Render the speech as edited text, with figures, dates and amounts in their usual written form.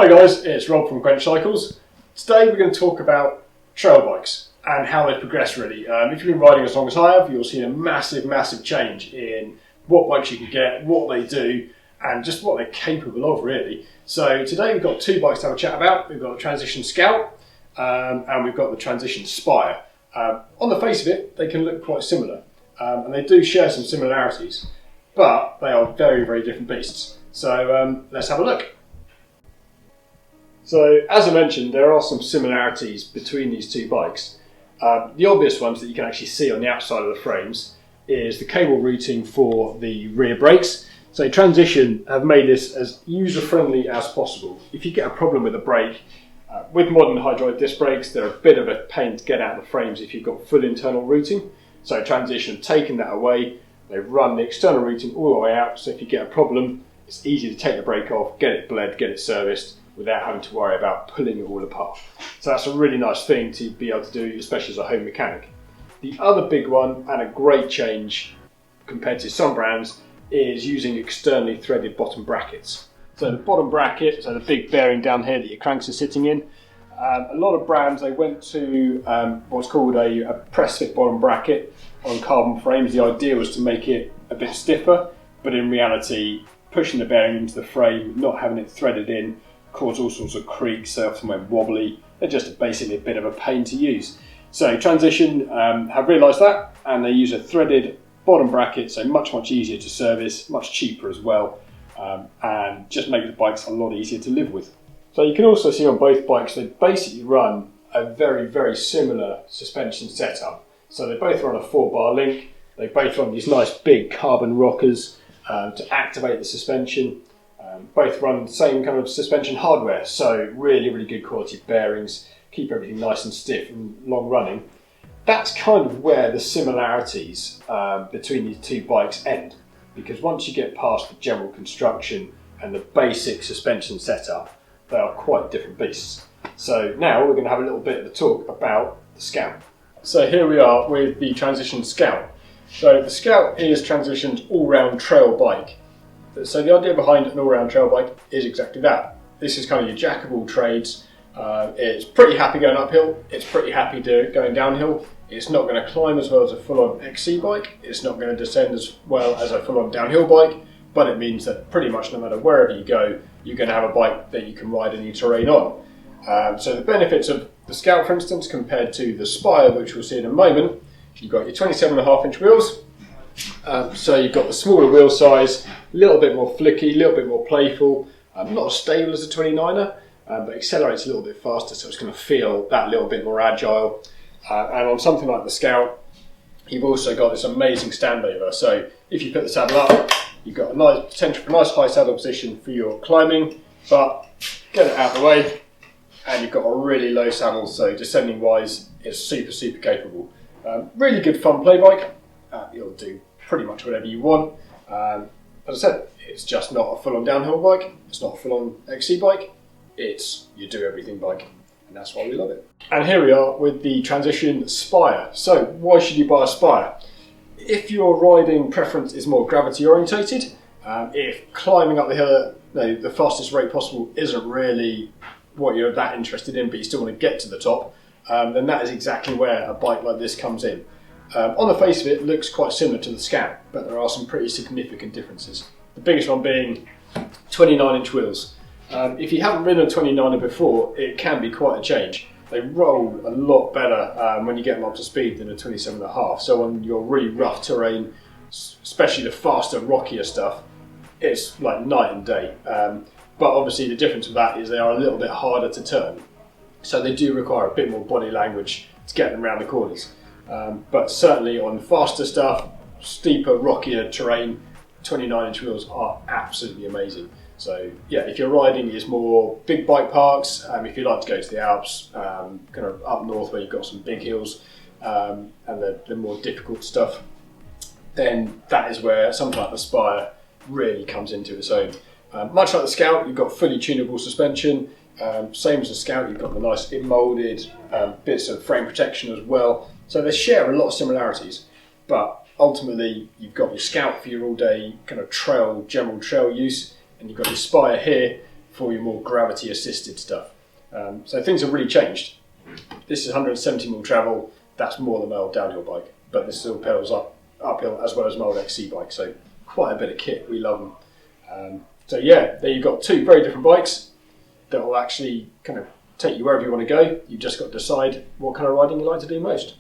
Hi guys, it's Rob from Quench Cycles. Today we're going to talk about trail bikes and how they progress really. If you've been riding as long as I have, you'll see a massive change in what bikes you can get, what they do, and just what they're capable of really. So today we've got two bikes to have a chat about. We've got the Transition Scout and we've got the Transition Spire. On the face of it, they can look quite similar and they do share some similarities, but they are very different beasts. So let's have a look. So, as I mentioned, there are some similarities between these two bikes. The obvious ones that you can actually see on the outside of the frames is the cable routing for the rear brakes. So Transition have made this as user-friendly as possible. If you get a problem with a brake, with modern hydraulic disc brakes, they're a bit of a pain to get out of the frames if you've got full internal routing. So Transition have taken that away. They've run the external routing all the way out, so if you get a problem, it's easy to take the brake off, get it bled, get it serviced, without having to worry about pulling it all apart. So that's a really nice thing to be able to do, especially as a home mechanic. The other big one, and a great change compared to some brands, is using externally threaded bottom brackets. So the bottom bracket, so the big bearing down here that your cranks are sitting in, a lot of brands, they went to what's called a press fit bottom bracket on carbon frames. The idea was to make it a bit stiffer, but in reality, pushing the bearing into the frame, not having it threaded in, cause all sorts of creaks. They often went wobbly. They're just basically a bit of a pain to use. So Transition have realised that, and they use a threaded bottom bracket, so much easier to service, much cheaper as well, and just make the bikes a lot easier to live with. So you can also see on both bikes they basically run a very similar suspension setup. So they both run a 4-bar link. They both run these nice big carbon rockers to activate the suspension. Both run the same kind of suspension hardware, so really good quality bearings, keep everything nice and stiff and long running. That's kind of where the similarities between these two bikes end, because once you get past the general construction and the basic suspension setup, they are quite different beasts. So now we're going to have a little bit of a talk about the Scout. So here we are with the Transition Scout. So the Scout is Transition's all-round trail bike. So the idea behind an all-round trail bike is exactly that. This is kind of your jack of all trades. It's pretty happy going uphill. It's pretty happy going downhill. It's not going to climb as well as a full-on XC bike. It's not going to descend as well as a full-on downhill bike. But it means that pretty much no matter wherever you go, you're going to have a bike that you can ride any terrain on. So the benefits of the Scout, for instance, compared to the Spire, which we'll see in a moment, you've got your 27.5-inch wheels. So you've got the smaller wheel size, a little bit more flicky, a little bit more playful, not as stable as a 29er, but accelerates a little bit faster, so it's going to feel that little bit more agile. And on something like the Scout, you've also got this amazing standover. So if you put the saddle up, you've got a nice potential for a nice high saddle position for your climbing, but get it out of the way, and you've got a really low saddle, so descending wise, it's super capable. Really good fun play bike. It'll do pretty much whatever you want. As I said, it's just not a full-on downhill bike. It's not a full-on XC bike. It's your do-everything bike, and that's why we love it. And here we are with the Transition Spire. So why should you buy a Spire? If your riding preference is more gravity-orientated, if climbing up the hill at the fastest rate possible isn't really what you're that interested in, but you still want to get to the top, then that is exactly where a bike like this comes in. On the face of it, it looks quite similar to the Scout, but there are some pretty significant differences. The biggest one being 29-inch wheels. If you haven't ridden a 29er before, it can be quite a change. They roll a lot better when you get them up to speed than a 27.5. So on your really rough terrain, especially the faster, rockier stuff, it's like night and day. But obviously the difference with that is they are a little bit harder to turn. So they do require a bit more body language to get them around the corners. But certainly on faster stuff, steeper, rockier terrain, 29-inch wheels are absolutely amazing. So yeah, if your riding is more big bike parks, if you like to go to the Alps, kind of up north where you've got some big hills and the more difficult stuff, then that is where something like the Spire really comes into its own. Much like the Scout, you've got fully tunable suspension. Same as the Scout, you've got the nice in-moulded bits of frame protection as well. So they share a lot of similarities, but ultimately you've got your Scout for your all-day kind of general trail use, and you've got your Spire here for your more gravity assisted stuff. So things have really changed. This is 170mm travel, that's more than my old downhill bike, but this still pedals uphill as well as my old XC bike, so quite a bit of kit, we love them. So yeah, there you've got two very different bikes that will actually kind of take you wherever you want to go. You've just got to decide what kind of riding you like to do most.